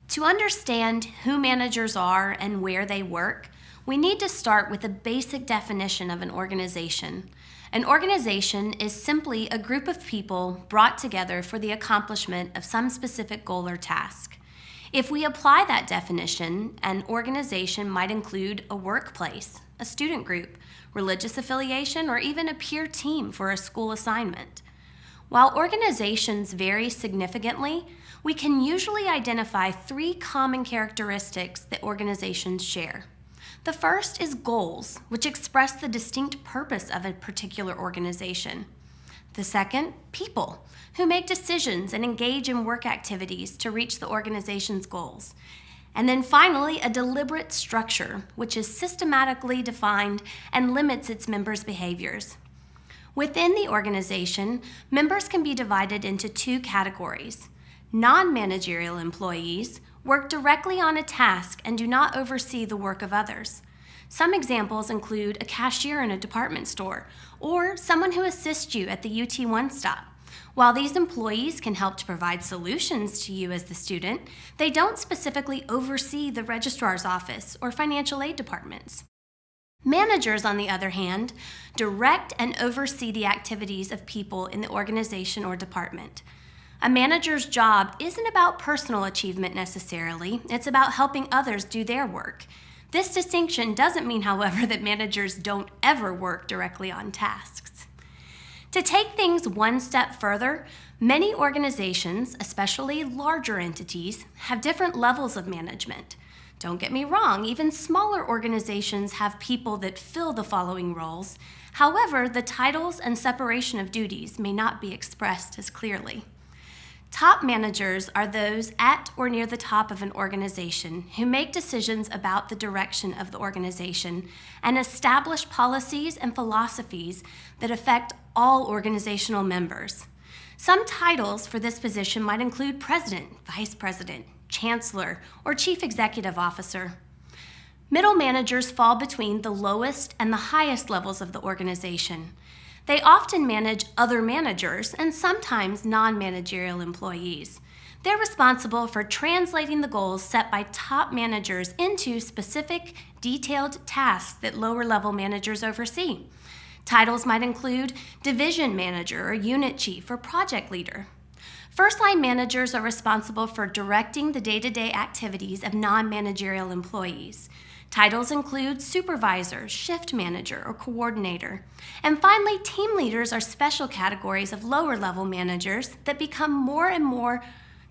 To understand who managers are and where they work, we need to start with a basic definition of an organization. An organization is simply a group of people brought together for the accomplishment of some specific goal or task. If we apply that definition, an organization might include a workplace, a student group, religious affiliation, or even a peer team for a school assignment. While organizations vary significantly, we can usually identify three common characteristics that organizations share. The first is goals, which express the distinct purpose of a particular organization. The second, people, who make decisions and engage in work activities to reach the organization's goals. And then finally, a deliberate structure, which is systematically defined and limits its members' behaviors. Within the organization, members can be divided into two categories. Non-managerial employees work directly on a task and do not oversee the work of others. Some examples include a cashier in a department store or someone who assists you at the UT One Stop. While these employees can help to provide solutions to you as the student, they don't specifically oversee the registrar's office or financial aid departments. Managers, on the other hand, direct and oversee the activities of people in the organization or department. A manager's job isn't about personal achievement necessarily, it's about helping others do their work. This distinction doesn't mean, however, that managers don't ever work directly on tasks. To take things one step further, many organizations, especially larger entities, have different levels of management. Don't get me wrong, even smaller organizations have people that fill the following roles. However, the titles and separation of duties may not be expressed as clearly. Top managers are those at or near the top of an organization who make decisions about the direction of the organization and establish policies and philosophies that affect all organizational members. Some titles for this position might include president, vice president, chancellor, or chief executive officer. Middle managers fall between the lowest and the highest levels of the organization. They often manage other managers and sometimes non-managerial employees. They're responsible for translating the goals set by top managers into specific, detailed tasks that lower-level managers oversee. Titles might include division manager or unit chief or project leader. First-line managers are responsible for directing the day-to-day activities of non-managerial employees. Titles include supervisor, shift manager, or coordinator. And finally, team leaders are special categories of lower-level managers that become more and more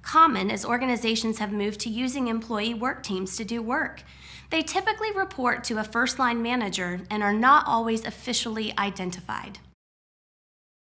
common as organizations have moved to using employee work teams to do work. They typically report to a first-line manager and are not always officially identified.